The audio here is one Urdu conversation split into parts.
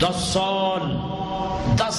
10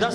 10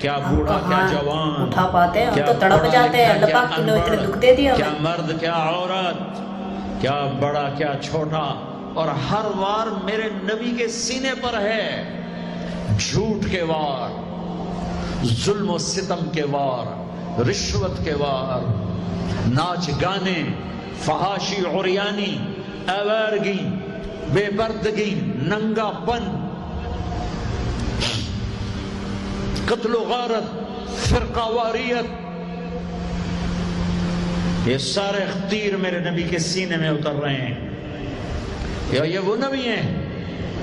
کیا بوڑھا کیا جوان اٹھا پاتے ہیں، ہم تو تڑپ جاتے ہیں، اللہ پاک نے اتنے دکھ دے دیا، کیا مرد کیا عورت، کیا بڑا کیا چھوٹا، اور ہر وار میرے نبی کے سینے پر ہے جھوٹ کے وار، ظلم و ستم کے وار، رشوت کے وار، ناچ گانے، فحاشی عریانی، آوارگی، بے پردگی، ننگا پن، قتل و غارت، فرقہ واریت، یہ سارے تیر میرے نبی کے سینے میں اتر رہے ہیں۔ یہ وہ نبی ہیں،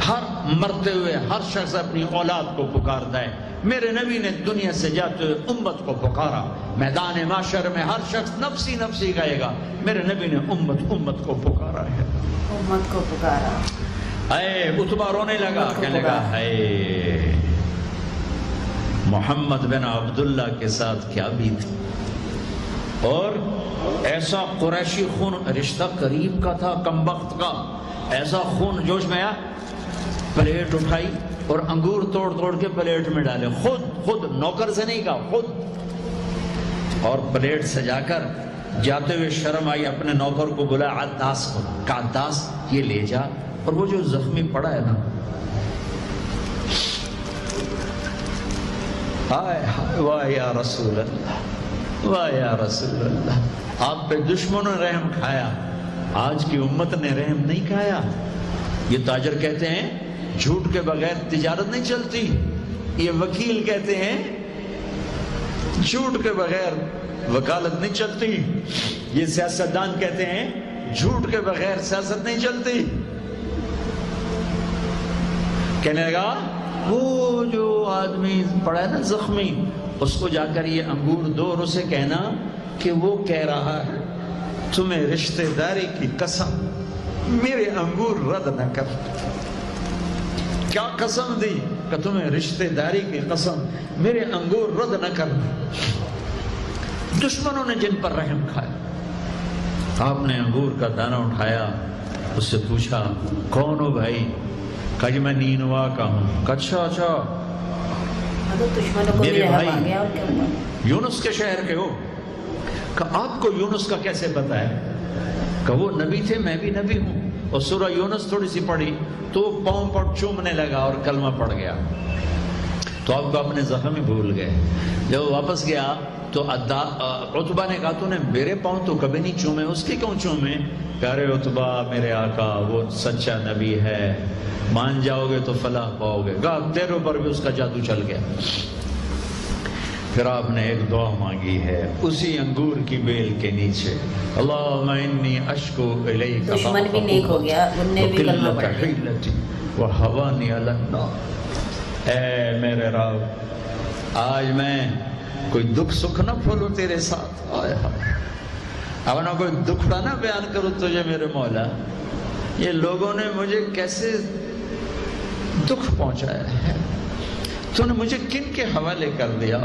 ہر مرتے ہوئے ہر شخص اپنی اولاد کو پکارتا ہے، میرے نبی نے دنیا سے جاتے ہوئے امت کو پکارا، میدان محشر میں ہر شخص نفسی نفسی کہے گا، میرے نبی نے امت کو پکارا ہے، امت کو پکارا۔ اے عتبہ رونے لگا، کہنے لگا اے محمد بن عبداللہ کے ساتھ کیا بیت، اور ایسا قریشی خون، رشتہ قریب کا تھا کمبخت کا، ایسا خون جوش میں آیا، پلیٹ اٹھائی اور انگور توڑ توڑ کے پلیٹ میں ڈالے، خود نوکر سے نہیں کہا، خود، اور پلیٹ سجا کر جاتے ہوئے شرم آئی، اپنے نوکر کو بلا عداس کو، کہا عداس یہ لے جا، اور وہ جو زخمی پڑا ہے نا، آئے واہ یا رسول اللہ، واہ یا رسول اللہ، آپ پہ دشمنوں نے رحم کھایا، آج کی امت نے رحم نہیں کھایا۔ یہ تاجر کہتے ہیں جھوٹ کے بغیر تجارت نہیں چلتی، یہ وکیل کہتے ہیں جھوٹ کے بغیر وکالت نہیں چلتی، یہ سیاستدان کہتے ہیں جھوٹ کے بغیر سیاست نہیں چلتی۔ کہنے لگا وہ جو آدمی پڑا ہے نا زخمی، اس کو جا کر یہ انگور دو اور اسے کہنا کہ وہ کہہ رہا ہے تمہیں رشتہ داری کی قسم میرے انگور رد نہ کر۔ کیا قسم دی؟ کہ تمہیں رشتہ داری کی قسم میرے انگور رد نہ کر۔ دشمنوں نے جن پر رحم کھایا، آپ نے انگور کا دانہ اٹھایا، اس سے پوچھا کون ہو بھائی؟ کہا جی میں نینوا کا ہوں۔ کہا اچھا میرے بھائی یونس کے شہر کے ہو؟ کہا آپ کو یونس کا کیسے پتا ہے؟ کہ وہ نبی تھے، میں بھی نبی ہوں، اور سورہ یونس تھوڑی سی پڑھی تو وہ پاؤں پر چومنے لگا اور کلمہ پڑھ گیا، تو آپ کو اپنے زخم ہی بھول گئے۔ جب وہ واپس گیا تو عتبہ نے کہا تو نے میرے پاؤں تو کبھی نہیں چومے، اس کے کیوں چومے؟ پیارے عتبہ میرے آقا وہ سچا نبی ہے، مان جاؤ گے تو فلاح پاؤ گے۔ کہا تیروں پر بھی اس کا جادو چل گیا۔ پھر آپ نے ایک دعا مانگی ہے اسی انگور کی بیل کے نیچے، اللہم انی اشکو الیک دشمن بھی نیک ہو گیا، انہیں بھی کلمہ پڑھ لیا، حیلتی وحوانی علی النار۔ اے میرے رب آج میں کوئی دکھ سکھ نہ پھولوں تیرے ساتھ، آئے ہائے اپنا کوئی دکھڑا نہ بیان کروں تجھے میرے مولا، یہ لوگوں نے مجھے کیسے دکھ پہنچایا ہے، تو نے مجھے کن کے حوالے کر دیا۔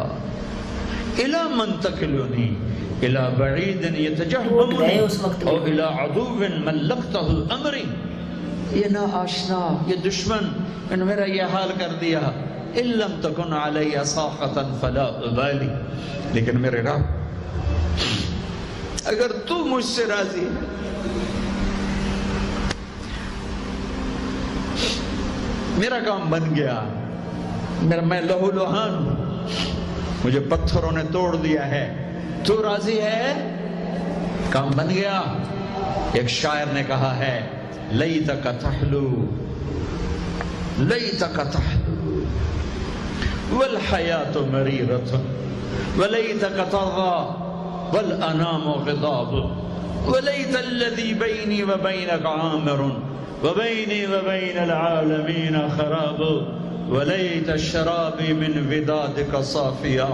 الى من تکلونی الى بعید یتجہمونی او الى عدو ملکتہ امری، یہ نا آشنا، یہ دشمن انہوں میرا یہ حال کر دیا۔ ان لم تکن علی ساخطا فلا ابالی، لیکن میرے رب اگر تو مجھ سے راضی ہے، میرا کام بن گیا، میں لہو لہان ہوں، مجھے پتھروں نے توڑ دیا ہے، تو راضی ہے، کام بن گیا۔ ایک شاعر نے کہا ہے لیتک تحلو لیتک تحلو والحیات مریرۃ ولیتک ترضی والانام غضاب ولیت الذی بینی وبینک عامر وبینی وبین العالمین خراب ولیت الشرابی من ودادک صافیا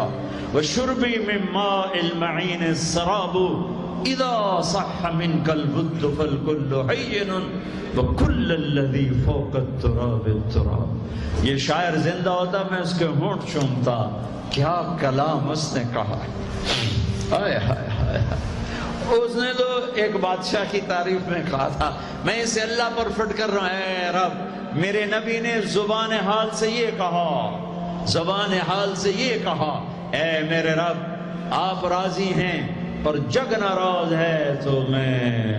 وشربی من ماء المعین السراب اذا صح منک الود فالکل حین وکل الذی فوق التراب التراب۔ یہ شاعر زندہ ہوتا میں اس کے ہونٹ چومتا، کیا کلام اس نے کہا ہے، آئے ہائے ہائے۔ اس نے تو ایک بادشاہ کی تعریف میں کہا تھا میں اسے اللہ پر فٹ کر رہا ہوں، اے رب میرے نبی نے زبان حال سے یہ کہا، زبان حال سے یہ کہا اے میرے رب آپ راضی ہیں پر جگ ناراض ہے تو میں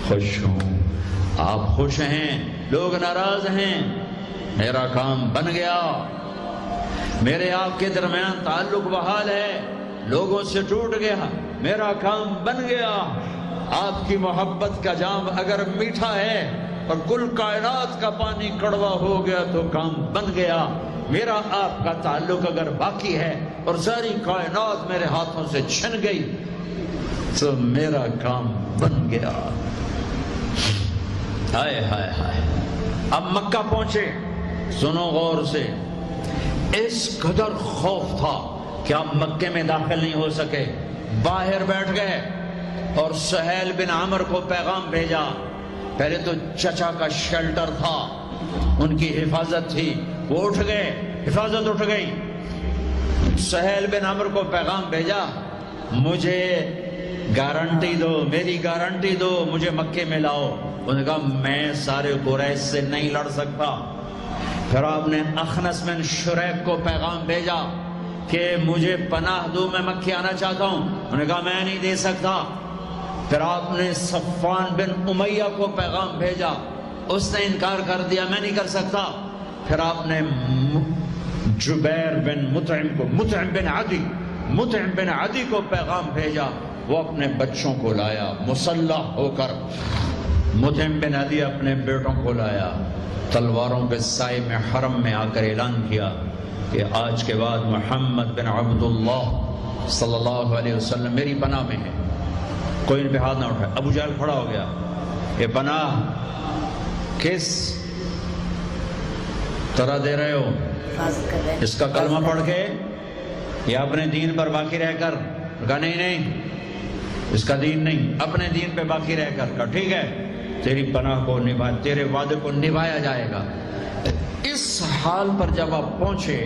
خوش ہوں. آپ خوش ہیں لوگ ناراض ہیں، میرا کام بن گیا. میرے آپ کے درمیان تعلق بحال ہے، لوگوں سے ٹوٹ گیا، میرا کام بن گیا. آپ کی محبت کا جام اگر میٹھا ہے اور کل کائنات کا پانی کڑوا ہو گیا تو کام بن گیا. میرا آپ کا تعلق اگر باقی ہے اور ساری کائنات میرے ہاتھوں سے چھن گئی تو میرا کام بن گیا. ہائے ہائے ہائے. اب مکہ پہنچے. سنو غور سے، اس قدر خوف تھا کہ آپ مکے میں داخل نہیں ہو سکے. باہر بیٹھ گئے اور سہیل بن عمر کو پیغام بھیجا. پہلے تو چچا کا شیلٹر تھا، ان کی حفاظت تھی، وہ اٹھ گئے، حفاظت اٹھ گئی. سہیل بن عمر کو پیغام بھیجا مجھے گارنٹی دو، میری گارنٹی دو، مجھے مکے میں لاؤ. انہوں نے کہا میں سارے قریش سے نہیں لڑ سکتا. پھر آپ نے اخنس بن شریک کو پیغام بھیجا کہ مجھے پناہ دو، میں مکے آنا چاہتا ہوں. انہوں نے کہا میں نہیں دے سکتا. پھر آپ نے صفوان بن امیہ کو پیغام بھیجا، اس نے انکار کر دیا، میں نہیں کر سکتا. پھر آپ نے جبیر بن مطعم بن عدی کو پیغام بھیجا، وہ اپنے بچوں کو لایا مسلح ہو کر. مطعم بن عدی اپنے بیٹوں کو لایا، تلواروں کے سائے میں حرم میں آ کر اعلان کیا کہ آج کے بعد محمد بن عبداللہ صلی اللہ علیہ وسلم میری پناہ میں ہے، کوئی ان پہ ہاتھ نہ اٹھائے. ابو جہل کھڑا ہو گیا، یہ پناہ کس طرح دے رہے ہو؟ اس کا کلمہ پڑھ کے یا اپنے دین پر باقی رہ کر؟ کہا نہیں، اس کا دین نہیں، اپنے دین پہ باقی رہ کر. کہا ٹھیک ہے، تیری پناہ کو تیرے وعدے کو نبھایا جائے گا. اس حال پر جب آپ پہنچے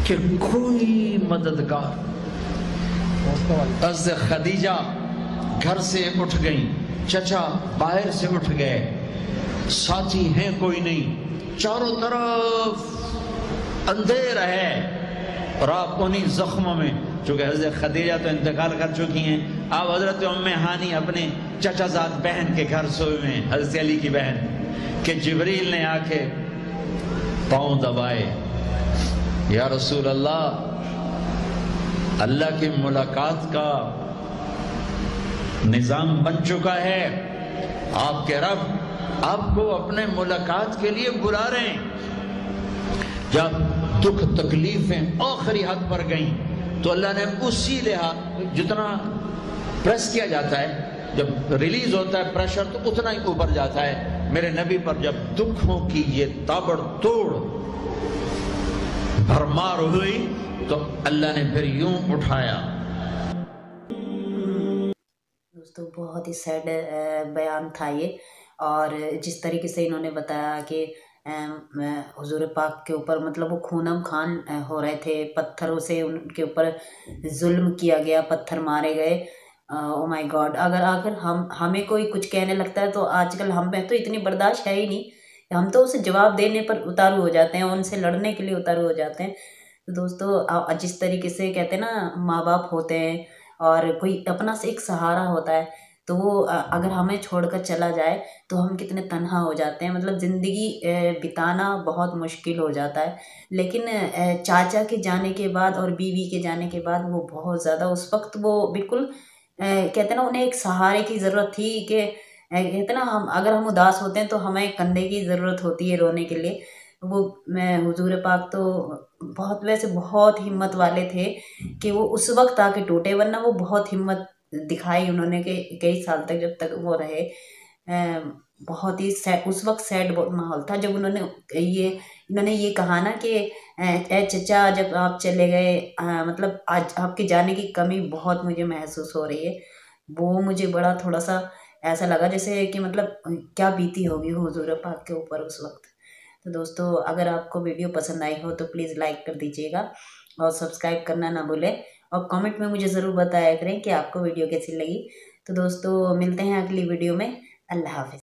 کہ کوئی مددگار، حضرت خدیجہ گھر سے اٹھ گئیں، چچا باہر سے اٹھ گئے، ساتھی ہیں کوئی نہیں، چاروں طرف اندھیرا ہے. اور آپ انہی زخموں میں، چونکہ حضرت خدیجہ تو انتقال کر چکی ہیں، آپ حضرت ام ہانی اپنے چچا زاد بہن کے گھر سوئے ہوئے ہیں، حضرت علی کی بہن، کہ جبریل نے آ کے پاؤں دبائے. یا رسول اللہ، اللہ کی ملاقات کا نظام بن چکا ہے، آپ کے رب آپ کو اپنے ملاقات کے لیے بلا رہے ہیں. جب دکھ تکلیفیں آخری حد پر گئیں تو اللہ نے اسی لحاظ، جتنا پریس کیا جاتا ہے، جب ریلیز ہوتا ہے پریشر تو اتنا ہی اوپر جاتا ہے. میرے نبی پر جب دکھوں کی یہ تابڑ توڑ بھرمار ہوئی تو اللہ نے پھر یوں اٹھایا. دوستو بہت ہی سیڈ بیان تھا یہ، اور جس طریقے سے انہوں نے بتایا کہ حضور پاک کے اوپر مطلب وہ خونم خان ہو رہے تھے، پتھروں سے ان کے اوپر ظلم کیا گیا، پتھر مارے گئے. او مائی گاڈ، اگر ہمیں کوئی کچھ کہنے لگتا ہے تو آج کل ہم پہ تو اتنی برداشت ہے ہی نہیں، ہم تو اسے جواب دینے پر اتارو ہو جاتے ہیں، ان سے لڑنے کے لیے اتارو ہو جاتے ہیں. تو دوستو جس طریقے سے کہتے ہیں نا ماں باپ ہوتے ہیں اور کوئی اپنا سے ایک سہارا ہوتا ہے، تو وہ اگر ہمیں چھوڑ کر چلا جائے تو ہم کتنے تنہا ہو جاتے ہیں، مطلب زندگی بتانا بہت مشکل ہو جاتا ہے. لیکن چاچا کے جانے کے بعد اور بیوی کے جانے کے بعد وہ بہت زیادہ، اس وقت وہ بالکل کہتے ہیں نا انہیں ایک سہارے کی ضرورت تھی، کہ کہتے ہیں نا اگر ہم اداس ہوتے ہیں تو ہمیں کندھے کی ضرورت ہوتی ہے رونے کے لیے. وہ حضور پاک تو ویسے بہت ہمت والے تھے کہ وہ اس وقت آ کے ٹوٹے، ورنہ وہ بہت ہمت دکھائی انہوں نے کہ کئی سال تک جب تک وہ رہے. بہت ہی اس وقت سیڈ ماحول تھا جب انہوں نے یہ کہا نا کہ اے چچا جب آپ چلے گئے، مطلب آج آپ کے جانے کی کمی بہت مجھے محسوس ہو رہی ہے. وہ مجھے بڑا تھوڑا سا ایسا لگا جیسے کہ مطلب کیا بیتی ہوگی حضور پاک کے اوپر اس وقت. تو دوستو اگر آپ کو ویڈیو پسند آئی ہو تو پلیز لائک کر دیجیے گا اور سبسکرائب کرنا نہ بھولیں، اور کامنٹ میں مجھے ضرور بتایا کریں کہ آپ کو ویڈیو کیسی لگی. تو دوستو ملتے ہیں اگلی ویڈیو میں. اللہ حافظ.